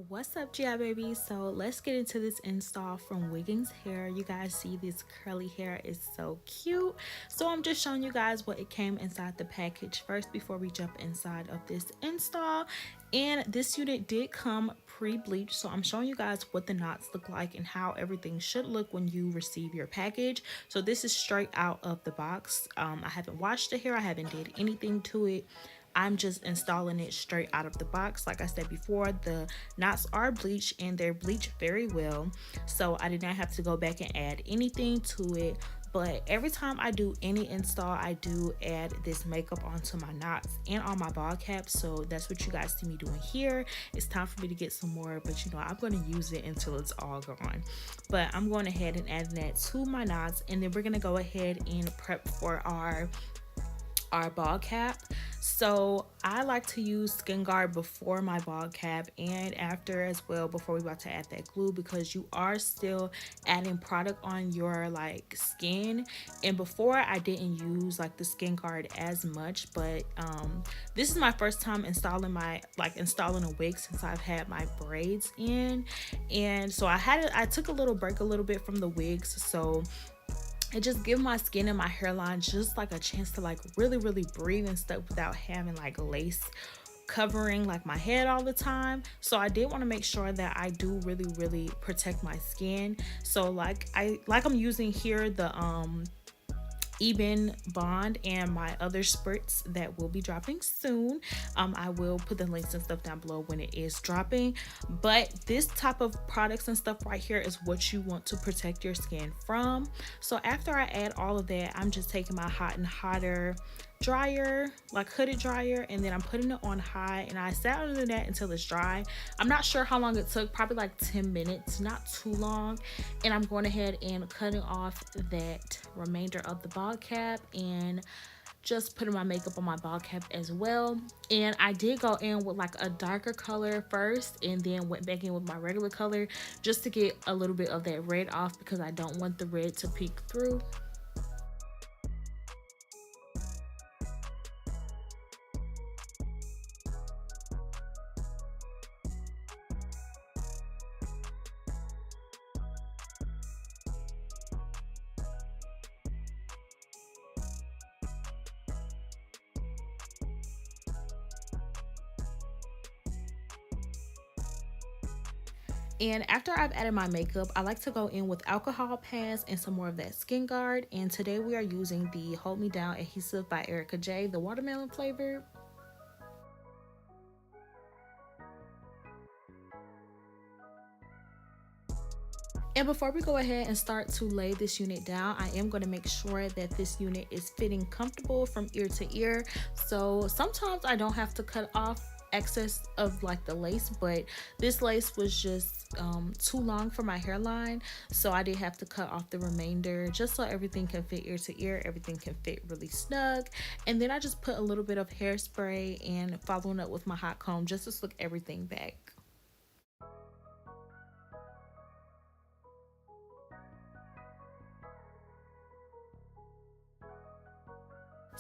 What's up, GI baby? So let's get into this install from Wiggins hair. You guys see this curly hair is so cute. So I'm just showing you guys what it came inside the package first before we jump inside of this install. And this unit did come pre-bleached, so I'm showing you guys what the knots look like and how everything should look when you receive your package. So this is straight out of the box. I haven't washed the hair, I haven't did anything to it. I'm just installing it straight out of the box. Like I said before, the knots are bleached and they're bleached very well. So I did not have to go back and add anything to it. But every time I do any install, I do add this makeup onto my knots and on my ball cap. So that's what you guys see me doing here. It's time for me to get some more, but you know, I'm going to use it until it's all gone. But I'm going ahead and add that to my knots, and then we're going to go ahead and prep for our ball cap. So I like to use Skin Guard before my ball cap and after as well, before we about to add that glue, because you are still adding product on your like skin. And before I didn't use like the Skin Guard as much, but this is my first time installing a wig since I've had my braids in. And so I took a little break a little bit from the wigs, so it just give my skin and my hairline just like a chance to like really breathe and stuff without having like lace covering like my head all the time. So I did want to make sure that I do really protect my skin. So I'm using here the Eben Bond and my other spurts that will be dropping soon. I will put the links and stuff down below when it is dropping. But this type of products and stuff right here is what you want to protect your skin from. So after I add all of that, I'm just taking my Hot and Hotter dryer, like hooded dryer, and then I'm putting it on high, and I sat under that until it's dry. I'm not sure how long it took, probably like 10 minutes, not too long. And I'm going ahead and cutting off that remainder of the ball cap and just putting my makeup on my ball cap as well. And I did go in with like a darker color first and then went back in with my regular color just to get a little bit of that red off, because I don't want the red to peek through. And after I've added my makeup, I like to go in with alcohol pads and some more of that Skin Guard. And today we are using the Hold Me Down adhesive by TymarrahGi, the watermelon flavor. And before we go ahead and start to lay this unit down, I am going to make sure that this unit is fitting comfortable from ear to ear. So sometimes I don't have to cut off excess of like the lace, but this lace was just too long for my hairline, so I did have to cut off the remainder just so everything can fit ear to ear, everything can fit really snug. And then I just put a little bit of hairspray and following up with my hot comb just to slick everything back.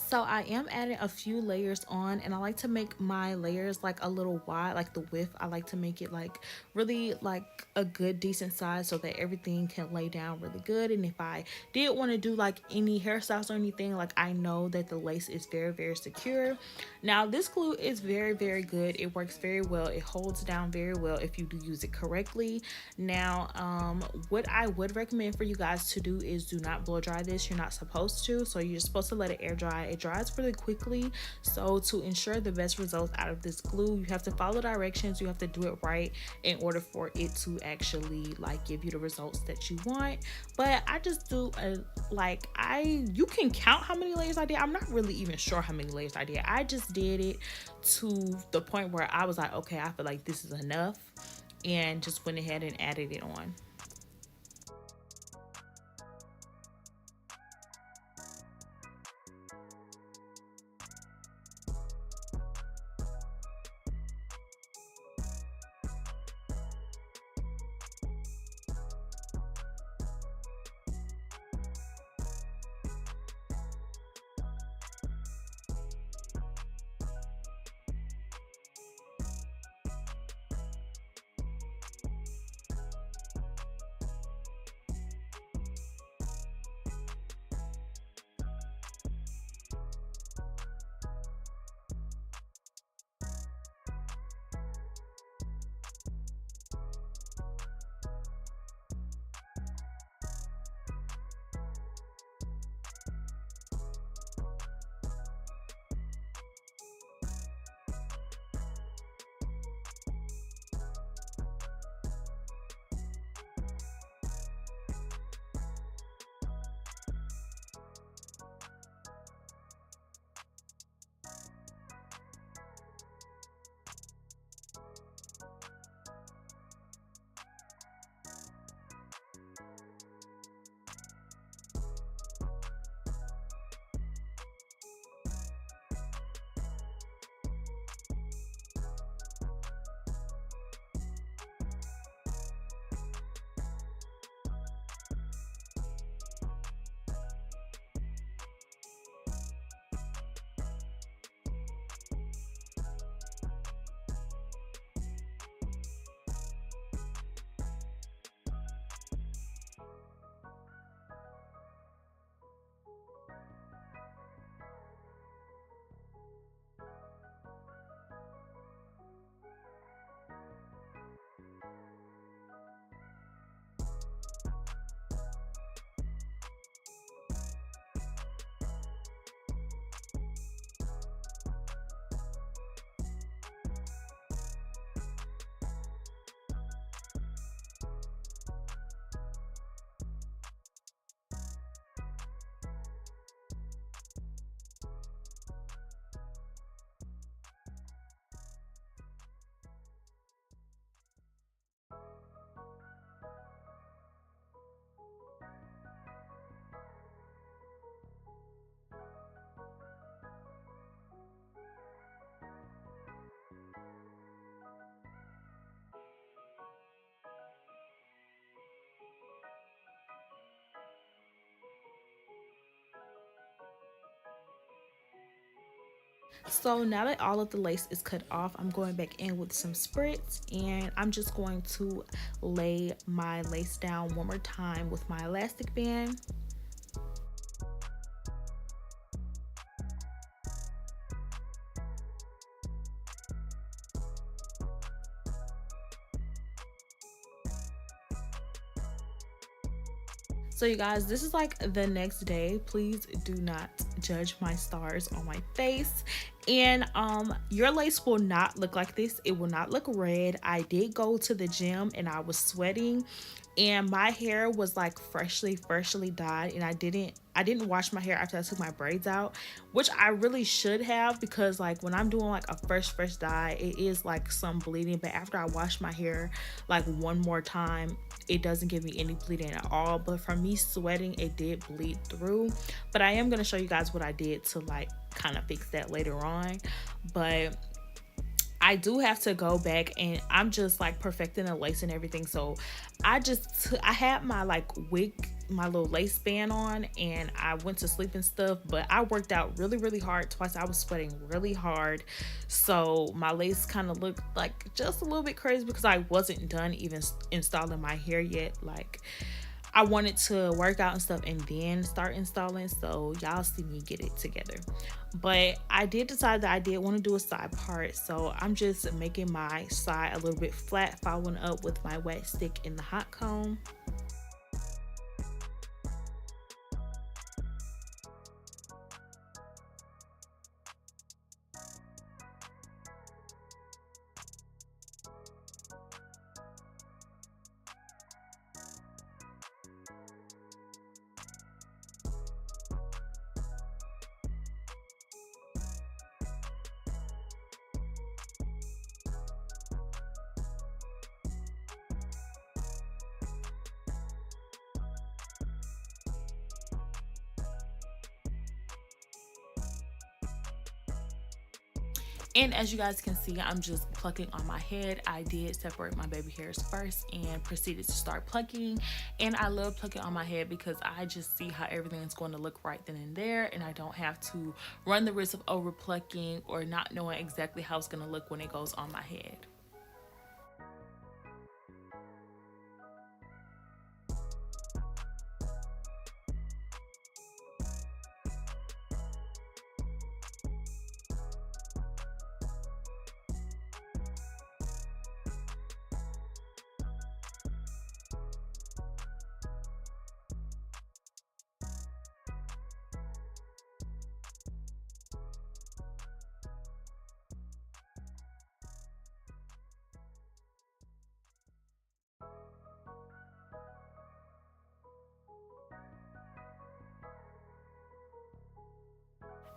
So I am adding a few layers on, and I like to make my layers like a little wide, like the width. I like to make it like really like a good decent size so that everything can lay down really good. And if I did want to do like any hairstyles or anything, like I know that the lace is very secure. Now this glue is very good. It works very well. It holds down very well if you do use it correctly. Now what I would recommend for you guys to do is do not blow dry this. You're not supposed to. So you're supposed to let it air dry. It dries really quickly, so to ensure the best results out of this glue, you have to follow directions, you have to do it right in order for it to actually like give you the results that you want. But I just do you can count how many layers I did. I'm not really even sure how many layers I did. I just did it to the point where I was like, okay, I feel like this is enough, and just went ahead and added it on. So now that all of the lace is cut off, I'm going back in with some spritz, and I'm just going to lay my lace down one more time with my elastic band. So you guys, this is like the next day. Please do not judge my stars on my face. And your lace will not look like this. It will not look red. I did go to the gym and I was sweating, and my hair was like freshly dyed, and I didn't wash my hair after I took my braids out, which I really should have, because like when I'm doing like a fresh dye, it is like some bleeding, but after I wash my hair like one more time, it doesn't give me any bleeding at all. But from me sweating, it did bleed through. But I am going to show you guys what I did to like kind of fix that later on. But I do have to go back, and I'm just like perfecting the lace and everything. So I had my like wig, my little lace band on, and I went to sleep and stuff, but I worked out really hard twice. I was sweating really hard, so my lace kind of looked like just a little bit crazy because I wasn't done even installing my hair yet. Like, I wanted to work out and stuff and then start installing, so y'all see me get it together. But I did decide that I did want to do a side part, so I'm just making my side a little bit flat, following up with my wet stick in the hot comb. And as you guys can see, I'm just plucking on my head. I did separate my baby hairs first and proceeded to start plucking. And I love plucking on my head because I just see how everything is going to look right then and there, and I don't have to run the risk of over plucking or not knowing exactly how it's going to look when it goes on my head.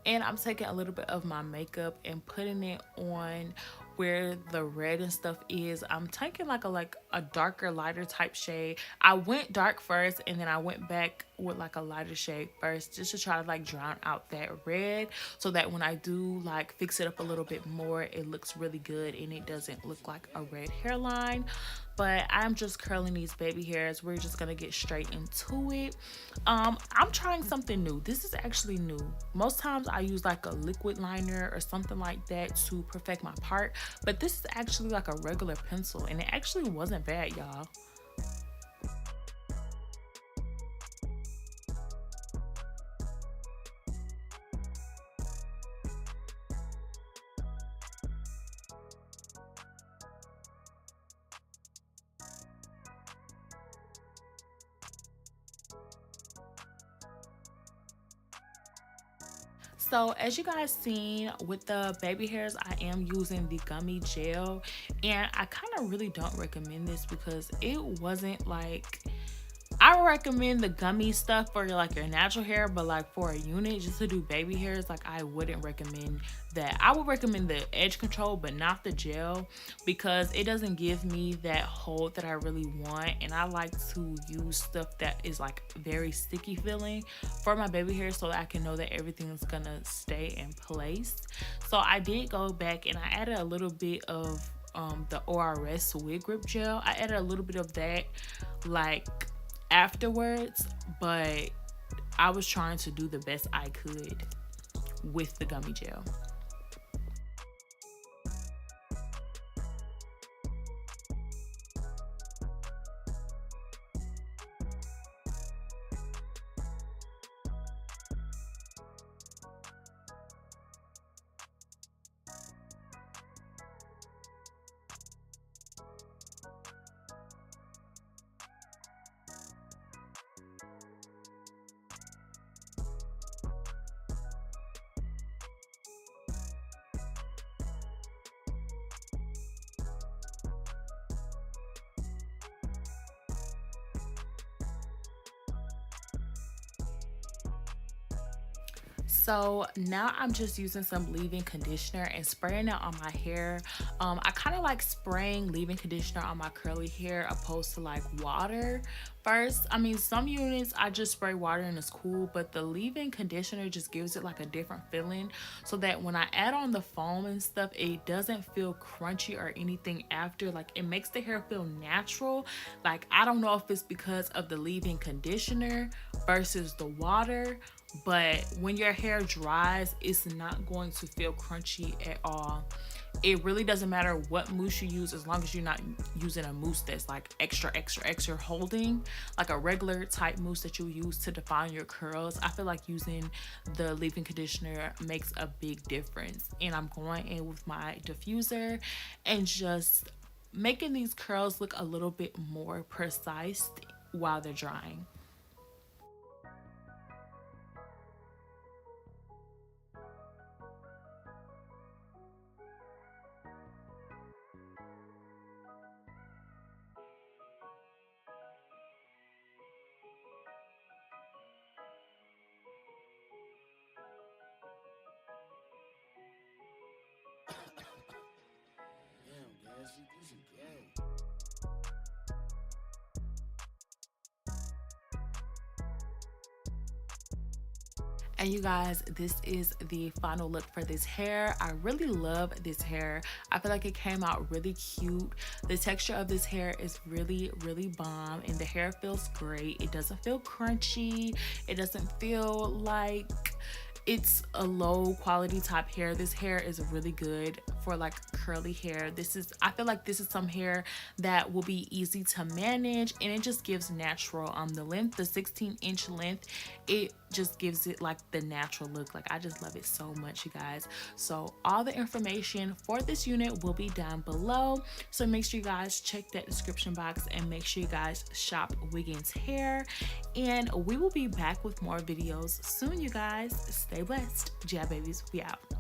And I'm taking a little bit of my makeup and putting it on where the red and stuff is. I'm taking like a darker, lighter type shade. I went dark first, and then I went back with like a lighter shade first, just to try to like drown out that red, so that when I do like fix it up a little bit more, it looks really good and it doesn't look like a red hairline. But I'm just curling these baby hairs. We're just gonna get straight into it. I'm trying something new. This is actually new. Most times I use like a liquid liner or something like that to perfect my part, but this is actually like a regular pencil, and it actually wasn't bad, y'all. So as you guys seen with the baby hairs, I am using the gummy gel, and I kind of really don't recommend this because it wasn't like, I recommend the gummy stuff for like your natural hair, but like for a unit just to do baby hairs, like I wouldn't recommend that. I would recommend the edge control, but not the gel, because it doesn't give me that hold that I really want, and I like to use stuff that is like very sticky feeling for my baby hair, so that I can know that everything is gonna stay in place. So I did go back and I added a little bit of the ORS wig grip gel. I added a little bit of that like afterwards, but I was trying to do the best I could with the gummy gel. So now I'm just using some leave-in conditioner and spraying it on my hair. I kind of like spraying leave-in conditioner on my curly hair opposed to like water first. I mean, some units I just spray water and it's cool, but the leave-in conditioner just gives it like a different feeling, so that when I add on the foam and stuff, it doesn't feel crunchy or anything after. Like, it makes the hair feel natural. Like, I don't know if it's because of the leave-in conditioner versus the water, but when your hair dries, it's not going to feel crunchy at all. It really doesn't matter what mousse you use, as long as you're not using a mousse that's like extra holding, like a regular type mousse that you use to define your curls. I feel like using the leave-in conditioner makes a big difference. And I'm going in with my diffuser and just making these curls look a little bit more precise while they're drying. Damn, gas, you some gay. And you guys, this is the final look for this hair. I really love this hair. I feel like it came out really cute. The texture of this hair is really bomb, and the hair feels great. It doesn't feel crunchy. It doesn't feel like it's a low quality type hair. This hair is really good for like curly hair. I feel like this is some hair that will be easy to manage, and it just gives natural the length, the 16-inch length, it just gives it like the natural look. Like, I just love it so much, you guys. So all the information for this unit will be down below, so make sure you guys check that description box and make sure you guys shop Wiggins hair, and we will be back with more videos soon, you guys. Stay blessed. GI babies, we out.